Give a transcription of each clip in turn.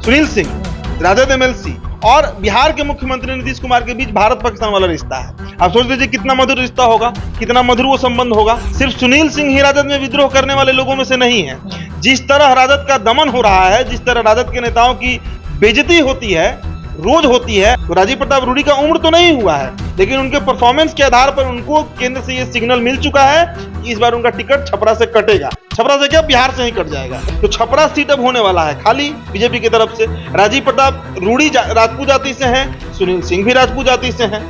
Sunil Singh, Rajad MLC और बिहार के मुख्यमंत्री नीतीश कुमार के बीच भारत पाकिस्तान वाला रिश्ता है। आप सोच लीजिए कितना मधुर रिश्ता होगा, कितना मधुर वो संबंध होगा। सिर्फ सुनील सिंह ही राजद में विद्रोह करने वाले लोगों में से नहीं है। जिस तरह राजद का दमन हो रहा है, जिस तरह राजद के नेताओं की बेइज्जती होती है, रोज होती है, तो राजीव प्रताप रूडी का उम्र तो नहीं हुआ है, लेकिन उनके परफॉर्मेंस के आधार पर उनको केंद्र से ये सिग्नल मिल चुका है कि इस बार उनका टिकट छपरा से कटेगा। छपरा से क्या, बिहार से ही कट जाएगा। तो छपरा सीट अब होने वाला है खाली बीजेपी की तरफ से। राजीव प्रताप रूडी राजपूत जाति से हैं, सुनील सिंह भी राजपूत जाति से हैं।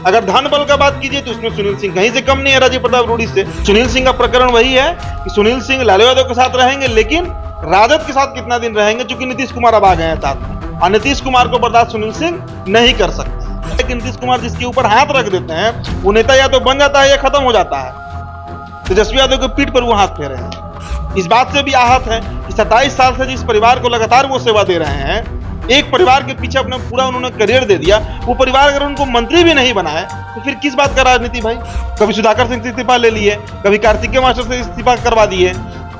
अगर धन बल का बात कीजिए तो उसमें सुनील सिंह कहीं से कम नहीं है राजीव प्रताप रूडी से। सुनील सिंह का प्रकरण वही है कि सुनील सिंह लालू यादव के साथ रहेंगे, लेकिन राजद के साथ कितना दिन रहेंगे, क्योंकि नीतीश कुमार अब आ गए हैं साथ में, और नीतीश कुमार को बर्दाश्त सुनील सिंह नहीं कर सकते। लेकिन नीतीश कुमार जिसके ऊपर हाथ रख देते हैं वो नेता या तो बन जाता है या खत्म हो जाता है। तेजस्वी यादव के पीठ पर वो हाथ फेरे हैं। इस बात से भी आहत है कि 27 साल से जिस परिवार को लगातार वो सेवा दे रहे हैं, एक परिवार के पीछे अपना पूरा उन्होंने करियर दे दिया, वो परिवार अगर उनको मंत्री भी नहीं बनाए तो फिर किस बात का राजनीति भाई। कभी सुधाकर सिंह से इस्तीफा ले लिए, कभी कार्तिकेय मास्टर से इस्तीफा करवा दिए,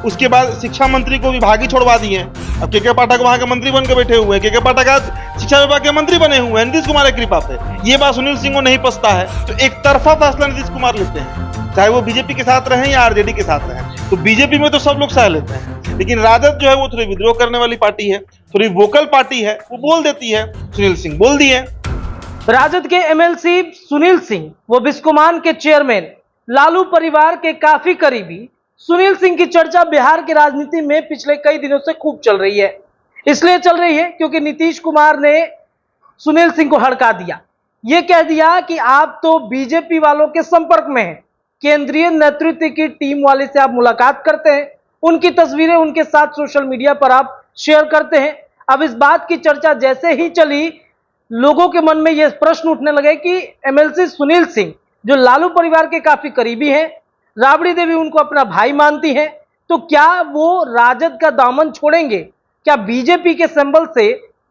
उसके बाद शिक्षा मंत्री को विभाग ही छोड़वा दिए। अब के पाठक वहां के मंत्री बनकर बैठे हुए हैं। के पाठक आज शिक्षा विभाग के मंत्री बने हुए हैं नीतीश कुमार की कृपा पे। ये बात सुनील सिंह को नहीं पसता है, तो एक तरफा फैसला नीतीश कुमार लेते हैं, चाहे वो बीजेपी के साथ रहें या आरजेडी के साथ रहें। तो बीजेपी में तो सब लोग सह लेते हैं, लेकिन राजद जो है वो थोड़ी विद्रोह करने वाली पार्टी है, थोड़ी वोकल पार्टी है, वो बोल देती है। सुनील सिंह बोल दिए। राजद के एमएलसी सुनील सिंह वो बिस्कोमान के चेयरमैन, लालू परिवार के काफी करीबी सुनील सिंह की चर्चा बिहार की राजनीति में पिछले कई दिनों से खूब चल रही है। इसलिए चल रही है क्योंकि नीतीश कुमार ने सुनील सिंह को हड़का दिया। ये कह दिया कि आप तो बीजेपी वालों के संपर्क में हैं, केंद्रीय नेतृत्व की टीम वाले से आप मुलाकात करते हैं, उनकी तस्वीरें उनके साथ सोशल मीडिया पर आप शेयर करते हैं। अब इस बात की चर्चा जैसे ही चली, लोगों के मन में यह प्रश्न उठने लगे कि एमएलसी सुनील सिंह जो लालू परिवार के काफी करीबी हैं, राबड़ी देवी उनको अपना भाई मानती हैं, तो क्या वो राजद का दामन छोड़ेंगे? क्या बीजेपी के सिंबल से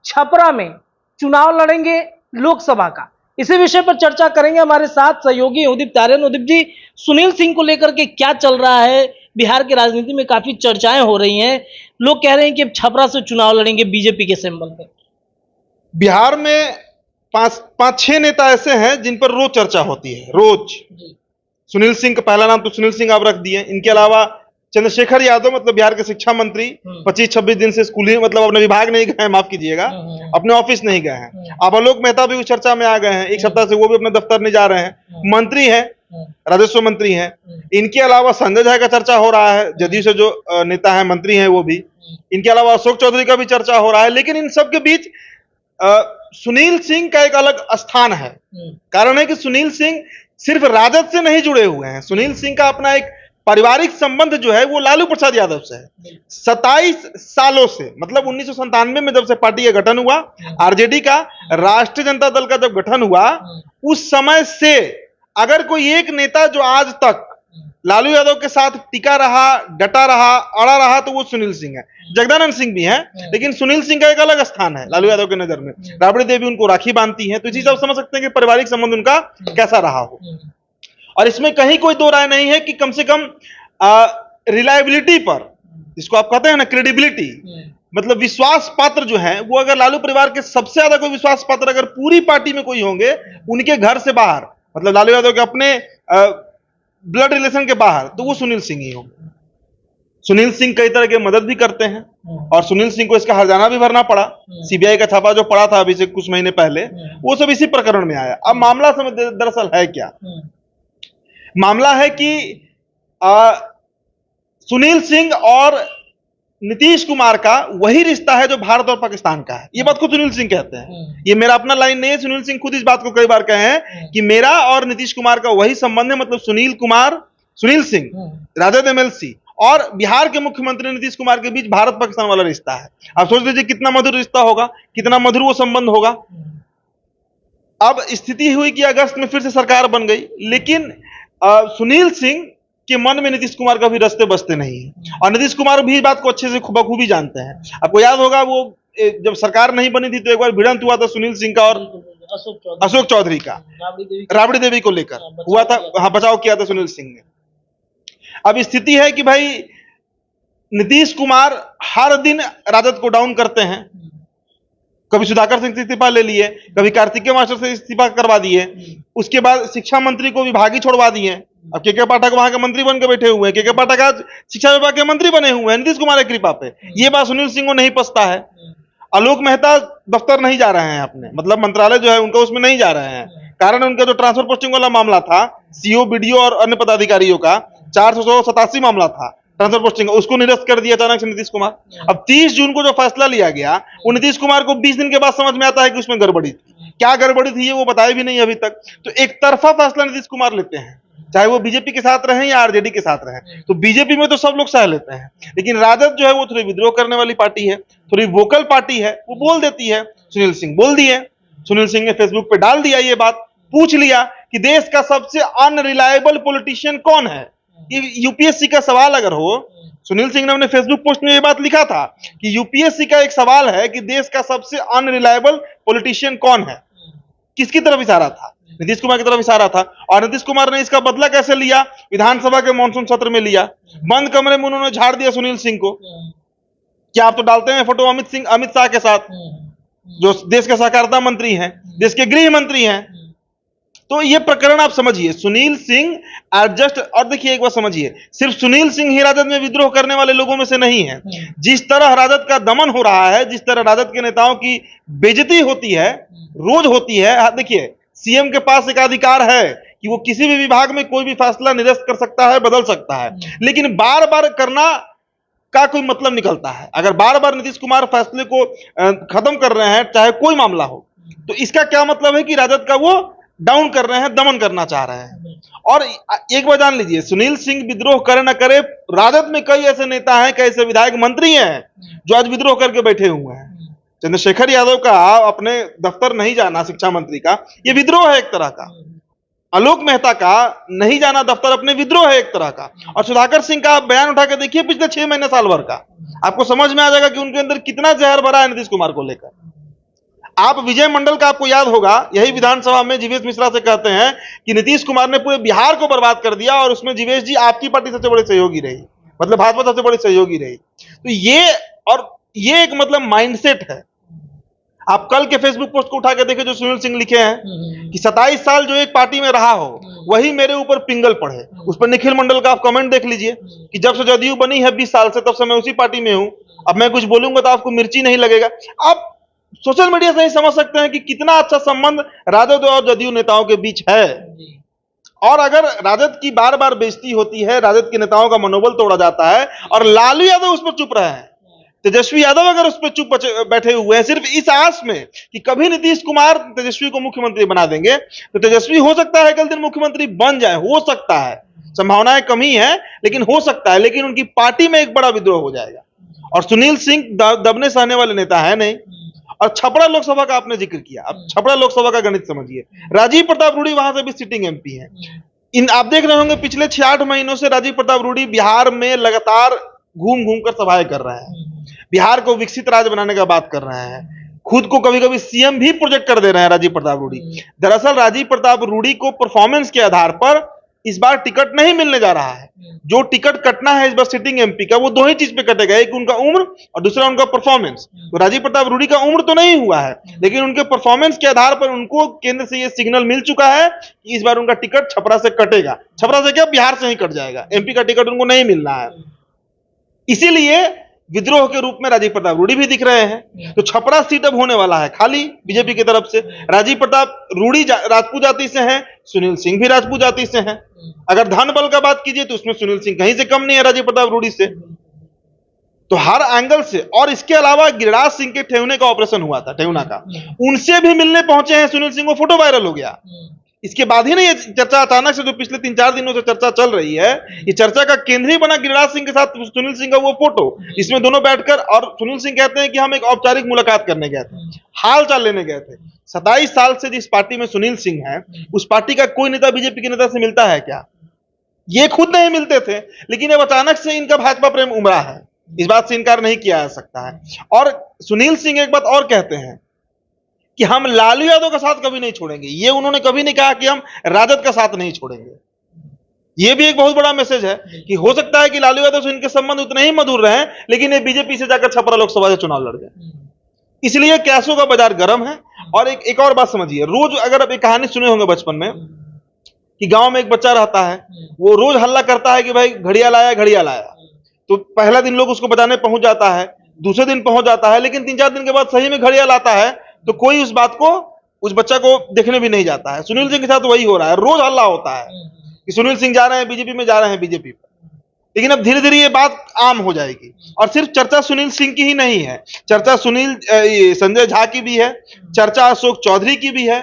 छपरा में चुनाव लड़ेंगे लोकसभा का? इसी विषय पर चर्चा करेंगे। हमारे साथ सहयोगी उदित तारियन। उदित जी, सुनील सिंह को लेकर के क्या चल रहा है? बिहार की राजनीति में काफी चर्चाएं हो रही हैं, लोग कह रहे हैं कि अब छपरा से चुनाव लड़ेंगे बीजेपी के सिंबल पे। बिहार में पांच छह नेता ऐसे हैं जिन पर रोज चर्चा होती है, रोज। सुनील सिंह का पहला नाम तो सुनील सिंह आप रख दिए। इनके अलावा चंद्रशेखर यादव, मतलब बिहार के शिक्षा मंत्री, 25-26 दिन से स्कूल ही, मतलब अपने विभाग नहीं गए हैं, माफ कीजिएगा, अपने ऑफिस नहीं गए हैं। अब आलोक मेहता भी उस चर्चा में आ गए हैं, एक सप्ताह से वो भी अपने दफ्तर नहीं जा रहे हैं। मंत्री हैं, राजस्व मंत्री हैं। इनके अलावा संजय झा का चर्चा हो रहा है, जदयू से जो नेता है, मंत्री हैं वो भी। इनके अलावा अशोक चौधरी का भी चर्चा हो रहा है। लेकिन इन सब के बीच सुनील सिंह का एक अलग स्थान है। कारण है कि सुनील सिंह सिर्फ राजद से नहीं जुड़े हुए हैं। सुनील सिंह का अपना एक पारिवारिक संबंध जो है वो लालू प्रसाद यादव से है। 27 सालों से, मतलब 1997 में जब से पार्टी का गठन हुआ, आरजेडी का, राष्ट्रीय जनता दल का जब गठन हुआ, उस समय से अगर कोई एक नेता जो आज तक लालू यादव के साथ टिका रहा, डटा रहा, अड़ा रहा, तो वो सुनील सिंह है। जगदानंद सिंह भी हैं, लेकिन सुनील सिंह का एक अलग स्थान है लालू यादव के नजर में। राबड़ी देवी उनको राखी बांधती हैं, तो इसी से आप समझ सकते हैं कि पारिवारिक संबंध उनका कैसा रहा हो। और इसमें कहीं कोई दो राय नहीं है कि कम से कम रिलायबिलिटी पर, जिसको आप कहते हैं ना क्रेडिबिलिटी, मतलब विश्वास पात्र जो है, वो अगर लालू परिवार के सबसे ज्यादा कोई विश्वास पात्र अगर पूरी पार्टी में कोई होंगे उनके घर से बाहर, मतलब लालू यादव के अपने ब्लड रिलेशन के बाहर, तो वो सुनील सिंह ही होंगे। सुनील सिंह कई तरह की मदद भी करते हैं, और सुनील सिंह को इसका हर्जाना भी भरना पड़ा। सीबीआई का छापा जो पड़ा था अभी से कुछ महीने पहले, वो सब इसी प्रकरण में आया। अब मामला दरअसल है क्या? मामला है कि सुनील सिंह और नीतीश कुमार का वही रिश्ता है जो भारत और पाकिस्तान का है। ये बात खुद सुनील सिंह कहते हैं, ये मेरा अपना लाइन नहीं है। सुनील सिंह खुद इस बात को कई बार कहे हैं कि मेरा और नीतीश कुमार का वही संबंध है। मतलब सुनील सिंह, राजद एमएलसी और बिहार के मुख्यमंत्री नीतीश कुमार के बीच भारत पाकिस्तान वाला रिश्ता है। आप सोच लीजिए कितना मधुर रिश्ता होगा, कितना मधुर वो संबंध होगा। अब स्थिति हुई कि अगस्त में फिर से सरकार बन गई, लेकिन सुनील सिंह के मन में नीतीश कुमार का भी रस्ते बसते नहीं है, और नीतीश कुमार भी इस बात को अच्छे से बखूबी जानते हैं। आपको याद होगा वो जब सरकार नहीं बनी थी तो एक बार भिड़ंत हुआ था सुनील सिंह का और अशोक चौधरी का, राबड़ी देवी को लेकर हुआ था। हाँ, बचाव किया था सुनील सिंह ने। अब स्थिति है कि भाई नीतीश कुमार हर दिन राजद को डाउन करते हैं, कभी सुधाकर सिंह से इस्तीफा ले लिए, कभी कार्तिकेय मास्टर से इस्तीफा करवा दिए, उसके बाद शिक्षा मंत्री को विभाग ही छोड़वा दिए। अब के पाठक वहां के मंत्री बन के बैठे हुए हैं। के पाठक आज शिक्षा विभाग के मंत्री बने हुए हैं नीतीश कुमार की कृपा पे। ये बात सुनील सिंह को नहीं पछता है। आलोक मेहता दफ्तर नहीं जा रहे हैं अपने, मतलब मंत्रालय जो है उनका उसमें नहीं जा रहे हैं। कारण उनका जो ट्रांसफर पोस्टिंग वाला मामला था, सीओ, बीडीओ और अन्य पदाधिकारियों का 487 मामला था ट्रांसफर पोस्टिंग, उसको निरस्त कर दिया अचानक से नीतीश कुमार। अब 30 जून को जो फैसला लिया गया, वो नीतीश कुमार को 20 दिन के बाद समझ में आता है कि उसमें गड़बड़ी थी। क्या गड़बड़ी थी ये वो बताए भी नहीं अभी तक। तो एक तरफा फैसला नीतीश कुमार लेते हैं, चाहे वो बीजेपी के साथ रहें या आरजेडी के साथ रहें। तो बीजेपी में तो सब लोग सह लेते हैं, लेकिन राजद जो है वो थोड़ी विद्रोह करने वाली पार्टी है, थोड़ी वोकल पार्टी है, वो बोल देती है। सुनील सिंह बोल दिए, सुनील सिंह ने फेसबुक पे डाल दिया ये बात, पूछ लिया कि देश का सबसे अनरिलायबल पॉलिटिशियन कौन है। ये यूपीएससी का सवाल अगर हो, सुनील सिंह ने अपने फेसबुक पोस्ट में ये बात लिखा था कि यूपीएससी का एक सवाल है कि देश का सबसे अनरिलायबल पॉलिटिशियन कौन है। किसकी तरफ इशारा था? नीतीश कुमार की तरफ इशारा था। और नीतीश कुमार ने इसका बदला कैसे लिया? विधानसभा के मानसून सत्र में लिया। बंद कमरे में उन्होंने झाड़ दिया सुनील सिंह को। क्या आप तो डालते हैं फोटो अमित शाह के साथ, जो देश के सहकारिता मंत्री हैं, देश के गृह मंत्री हैं। तो ये प्रकरण आप समझिए, सुनील सिंह एडजस्ट। और देखिए एक बात समझिए, सिर्फ सुनील सिंह ही राजद में विद्रोह करने वाले लोगों में से नहीं है। जिस तरह राजद का दमन हो रहा है, जिस तरह राजद के नेताओं की बेइज्जती होती है, रोज होती है। देखिए सीएम के पास एक अधिकार है कि वो किसी भी विभाग में कोई भी फैसला निरस्त कर सकता है, बदल सकता है, लेकिन बार बार करना का कोई मतलब निकलता है। अगर बार बार नीतीश कुमार फैसले को खत्म कर रहे हैं, चाहे कोई मामला हो, तो इसका क्या मतलब है कि राजद का वो डाउन कर रहे हैं, दमन करना चाह रहे हैं। और एक बार जान लीजिए, सुनील सिंह विद्रोह करे ना करे, राजद में कई ऐसे नेता हैं, कई ऐसे विधायक मंत्री हैं जो आज विद्रोह करके बैठे हुए हैं। चंद्रशेखर यादव का अपने दफ्तर नहीं जाना, शिक्षा मंत्री का, ये विद्रोह है एक तरह का। आलोक मेहता का नहीं जाना दफ्तर अपने, विद्रोह है एक तरह का। और सुधाकर सिंह का आप बयान उठा के देखिए पिछले 6 महीने साल भर का, आपको समझ में आ जाएगा कि उनके अंदर कितना जहर भरा है नीतीश कुमार को लेकर। आप विजय मंडल का आपको याद होगा, यही विधानसभा में जीवेश मिश्रा से कहते हैं कि नीतीश कुमार ने पूरे बिहार को बर्बाद कर दिया, और उसमें जीवेश जी आपकी पार्टी सबसे बड़ी सहयोगी रही, मतलब भाजपा सबसे बड़ी सहयोगी रही। तो ये एक मतलब माइंडसेट है। आप कल के फेसबुक पोस्ट को उठा के देखे जो सुनील सिंह लिखे हैं कि 27 साल जो एक पार्टी में रहा हो वही मेरे ऊपर पिंगल पड़े। उस पर निखिल मंडल का आप कमेंट देख लीजिए कि जब से जदयू बनी है 20 साल से, तब से मैं उसी पार्टी में हूं। अब मैं कुछ बोलूंगा तो आपको मिर्ची नहीं लगेगा। आप सोशल मीडिया से ही समझ सकते हैं कि कितना अच्छा संबंध राजद और जदयू नेताओं के बीच है। और अगर राजद की बार बार बेइज्जती होती है, राजद के नेताओं का मनोबल तोड़ा जाता है, और लालू यादव उस पर चुप रहे हैं, तेजस्वी यादव अगर उस पर चुप बैठे हुए हैं सिर्फ इस आस में कि कभी नीतीश कुमार तेजस्वी को मुख्यमंत्री बना देंगे, तो तेजस्वी हो सकता है कल दिन मुख्यमंत्री बन जाए, हो सकता है, संभावनाएं कम ही है लेकिन हो सकता है। लेकिन उनकी पार्टी में एक बड़ा विद्रोह हो जाएगा। और सुनील सिंह दबने सहने वाले नेता है नहीं। और छपरा लोकसभा का आपने जिक्र किया, अब छपरा लोकसभा का गणित समझिए। राजीव प्रताप रूडी वहां से भी सिटिंग एमपी हैं। आप देख रहे होंगे पिछले 6-8 महीनों से राजीव प्रताप रूडी बिहार में लगातार घूम घूम कर सभाएं कर रहे हैं, बिहार को विकसित राज्य बनाने का बात कर रहे हैं, खुद को कभी कभी सीएम भी प्रोजेक्ट कर दे रहे हैं राजीव प्रताप रूडी। दरअसल राजीव प्रताप रूडी को परफॉर्मेंस के आधार पर इस बार टिकट नहीं मिलने जा रहा है। जो टिकट कटना है इस बार सिटिंग एमपी का, वो 2 ही चीज पे कटेगा, एक उनका उम्र और दूसरा उनका परफॉर्मेंस। तो राजीव प्रताप रूडी का उम्र तो नहीं हुआ है, लेकिन उनके परफॉर्मेंस के आधार पर उनको केंद्र से ये सिग्नल मिल चुका है कि इस बार उनका टिकट छपरा से कटेगा। छपरा से क्या, बिहार से ही कट जाएगा, एमपी का टिकट उनको नहीं मिलना है। इसीलिए विद्रोह के रूप में राजीव प्रताप रूडी भी दिख रहे हैं। तो छपरा सीट अब होने वाला है खाली बीजेपी की तरफ से। राजीव प्रताप रूडी राजपूत जाति से हैं, सुनील सिंह भी राजपूत जाति से हैं। अगर धन बल का बात कीजिए तो उसमें सुनील सिंह कहीं से कम नहीं है राजीव प्रताप रूडी से। तो हर एंगल से, और इसके अलावा गिरिराज सिंह के ठेवने का ऑपरेशन हुआ था, ठेवना का, उनसे भी मिलने पहुंचे हैं सुनील सिंह, को फोटो वायरल हो गया। इसके बाद ही नहीं ये चर्चा अचानक से जो पिछले 3-4 दिनों से चर्चा चल रही है, ये चर्चा का केंद्र ही बना गिरिराज सिंह के साथ सुनील सिंह का वो फोटो, इसमें दोनों बैठकर, और सुनील सिंह कहते हैं कि हम एक औपचारिक मुलाकात करने गए थे, हाल चाल लेने गए थे। 27 साल से जिस पार्टी में सुनील सिंह है, उस पार्टी का कोई नेता बीजेपी के नेता से मिलता है क्या? ये खुद नहीं मिलते थे, लेकिन अब अचानक से इनका भाजपा प्रेम उमड़ा है, इस बात से इनकार नहीं किया जा सकता है। और सुनील सिंह एक बात और कहते हैं कि हम लालू यादव का साथ कभी नहीं छोड़ेंगे। ये उन्होंने कभी नहीं कहा कि हम राजद का साथ नहीं छोड़ेंगे। ये भी एक बहुत बड़ा मैसेज है कि हो सकता है कि लालू यादव से इनके संबंध उतने ही मधुर रहे, लेकिन ये बीजेपी से जाकर छपरा लोकसभा से चुनाव लड़ गए। इसलिए कैशों का बाजार गर्म है। और एक और बात समझिए, रोज अगर आप एक कहानी सुने होंगे बचपन में कि गांव में एक बच्चा रहता है, वो रोज हल्ला करता है कि भाई घड़ियाल आया घड़ियाल आया। तो पहला दिन लोग उसको बचाने पहुंच जाता है, दूसरे दिन पहुंच जाता है, लेकिन 3-4 दिन के बाद सही में घड़ियाल आता है तो कोई उस बात को, उस बच्चा को देखने भी नहीं जाता है। सुनील सिंह के साथ वही हो रहा है, रोज हल्ला होता है कि सुनील सिंह जा रहे हैं बीजेपी में, जा रहे हैं बीजेपी पर। लेकिन अब धीरे धीरे ये बात आम हो जाएगी। और सिर्फ चर्चा सुनील सिंह की ही नहीं है, चर्चा संजय झा की भी है, चर्चा अशोक चौधरी की भी है,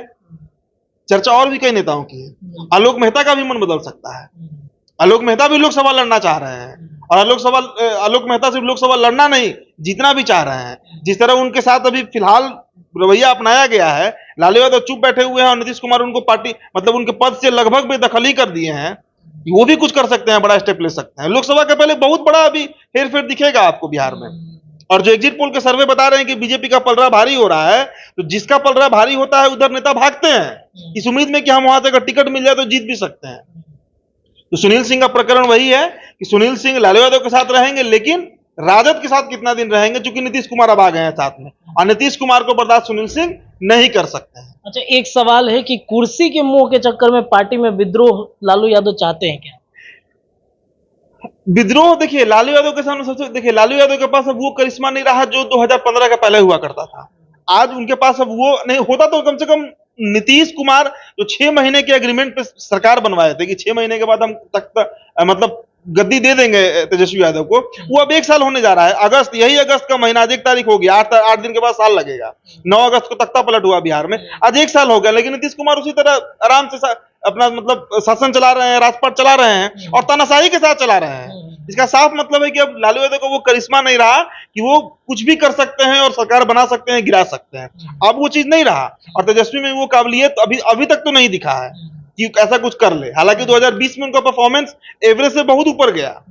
चर्चा और भी कई नेताओं की है। आलोक मेहता का भी मन बदल सकता है। आलोक मेहता भी लोकसभा लड़ना चाह रहे हैं, और आलोक मेहता सिर्फ लोकसभा लड़ना नहीं, जीतना भी चाह रहे हैं। जिस तरह उनके साथ अभी फिलहाल रवैया अपनाया गया है, लालू यादव चुप बैठे हुए हैं और नीतीश कुमार उनको पार्टी मतलब उनके पद से लगभग बेदखली कर दिए हैं, वो भी कुछ कर सकते हैं, बड़ा स्टेप ले सकते हैं। लोकसभा के पहले बहुत बड़ा अभी हेर फेर दिखेगा आपको बिहार में। और जो एग्जिट पोल के सर्वे बता रहे हैं कि बीजेपी का पलड़ा भारी हो रहा है, तो जिसका पलड़ा भारी होता है उधर नेता भागते हैं इस उम्मीद में कि हम वहां से अगर टिकट मिल जाए तो जीत भी सकते हैं। तो सुनील सिंह का प्रकरण वही है कि सुनील सिंह लालू यादव के साथ रहेंगे, लेकिन राजद के साथ कितना दिन रहेंगे, क्योंकि नीतीश कुमार अब आ गए हैं साथ में, और नीतीश कुमार को बर्दाश्त सुनील सिंह नहीं कर सकते हैं। अच्छा, एक सवाल है कि कुर्सी के मुंह के चक्कर में पार्टी में विद्रोह लालू यादव चाहते हैं क्या? विद्रोह देखिए, लालू यादव के सामने सबसे, देखिए लालू यादव के पास अब वो करिश्मा नहीं रहा जो 2015 का पहले हुआ करता था। आज उनके पास अब वो नहीं होता, तो कम से कम नीतीश कुमार जो 6 महीने के एग्रीमेंट पे सरकार बनवाए थे कि 6 महीने के बाद हम तख्त मतलब गद्दी दे देंगे तेजस्वी यादव को, वो अब 1 साल होने जा रहा है। अगस्त, यही अगस्त का महीना, आज 1 तारीख होगी, 8 दिन के बाद साल लगेगा। 9 अगस्त को तख्ता पलट हुआ बिहार में, आज 1 साल हो गया, लेकिन नीतीश कुमार उसी तरह आराम से अपना मतलब शासन चला रहे हैं, राजपाट चला रहे हैं, और तानाशाही के साथ चला रहे हैं। इसका साफ मतलब है कि अब लालू यादव को वो करिश्मा नहीं रहा कि वो कुछ भी कर सकते हैं और सरकार बना सकते हैं, गिरा सकते हैं। अब वो चीज नहीं रहा, और तेजस्वी में वो काबिलियत अभी तक तो नहीं दिखा है कि ऐसा कुछ कर ले। हालांकि 2020 में उनका परफॉर्मेंस एवरेज से बहुत ऊपर गया,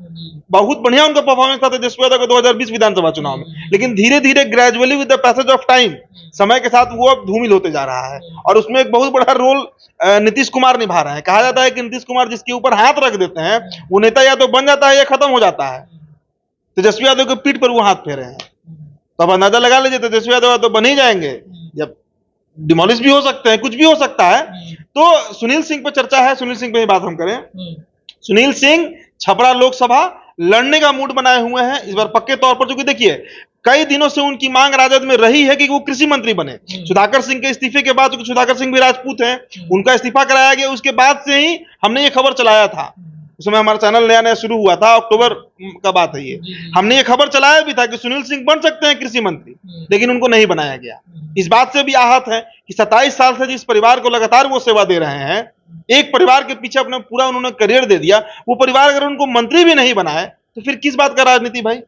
बहुत बढ़िया उनका परफॉर्मेंस था तेजस्वी यादव का 2020 विधानसभा चुनाव में, लेकिन धीरे धीरे gradually with the passage of time, समय के साथ वो अब धूमिल होते जा रहा है। और उसमें एक बहुत बड़ा रोल नीतीश कुमार निभा रहे हैं। कहा जाता है कि नीतीश कुमार जिसके ऊपर हाथ रख देते हैं वो नेता या तो बन जाता है या खत्म हो जाता है। तेजस्वी यादव के पीठ पर वो हाथ फेरे हैं, तो अब अंदाजा लगा लीजिए तेजस्वी यादव तो बन ही जाएंगे, जब डिमोलिश भी हो सकते हैं, कुछ भी हो सकता है। तो सुनील सिंह पर चर्चा है, सुनील सिंह पे ही बात हम करें। सुनील सिंह छपरा लोकसभा लड़ने का मूड बनाए हुए हैं इस बार पक्के तौर पर, क्योंकि देखिए कई दिनों से उनकी मांग राजद में रही है कि वो कृषि मंत्री बने। सुधाकर सिंह के इस्तीफे के बाद, क्योंकि सुधाकर सिंह भी राजपूत हैं, उनका इस्तीफा कराया गया, उसके बाद से ही हमने ये खबर चलाया था। उस समय हमारा चैनल नया नया शुरू हुआ था, अक्टूबर का बात है ये, हमने ये खबर चलाया भी था कि सुनील सिंह बन सकते हैं कृषि मंत्री, लेकिन उनको नहीं बनाया गया। इस बात से भी आहत है कि 27 साल से जिस परिवार को लगातार वो सेवा दे रहे हैं, एक परिवार के पीछे अपना पूरा उन्होंने करियर दे दिया, वो परिवार अगर उनको मंत्री भी नहीं बनाए तो फिर किस बात का राजनीति भाई।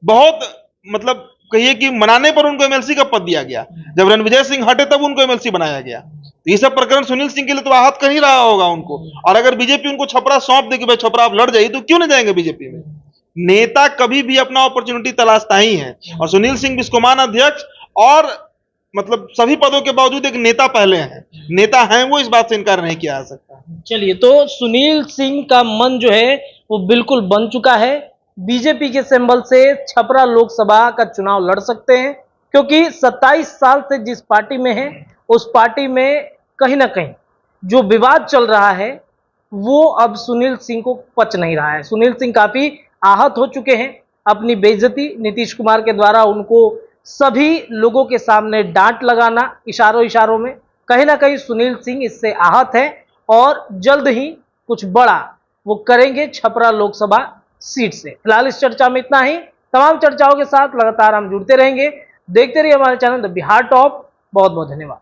बहुत मतलब कहिए कि मनाने पर उनको एमएलसी का पद दिया गया, जब रणविजय सिंह हटे तब उनको एमएलसी बनाया गया। तो ये सब प्रकरण सुनील सिंह के लिए तो आहत कर ही रहा होगा उनको। और अगर बीजेपी उनको छपरा सौंप दे कि भाई छपरा आप लड़ जाइए, तो क्यों नहीं जाएंगे बीजेपी में। नेता कभी भी अपना अपॉर्चुनिटी तलाशता ही है, और सुनील सिंह बिस्कोमान अध्यक्ष और मतलब सभी पदों के बावजूद एक नेता पहले हैं, नेता हैं वो, इस बात से इनकार नहीं किया जा सकता। चलिए, तो सुनील सिंह का मन जो है वो बिल्कुल बन चुका है, बीजेपी के सिंबल से छपरा लोकसभा का चुनाव लड़ सकते हैं, क्योंकि 27 साल से जिस पार्टी में है उस पार्टी में कहीं ना कहीं जो विवाद चल रहा है वो अब सुनील सिंह को पच नहीं रहा है। सुनील सिंह काफी आहत हो चुके हैं, अपनी बेइज्जती नीतीश कुमार के द्वारा उनको सभी लोगों के सामने डांट लगाना इशारों में, कहीं ना कहीं सुनील सिंह इससे आहत है, और जल्द ही कुछ बड़ा वो करेंगे छपरा लोकसभा सीट से। फिलहाल इस चर्चा में इतना ही, तमाम चर्चाओं के साथ लगातार हम जुड़ते रहेंगे। देखते रहिए हमारे चैनल द बिहार टॉप। बहुत बहुत धन्यवाद।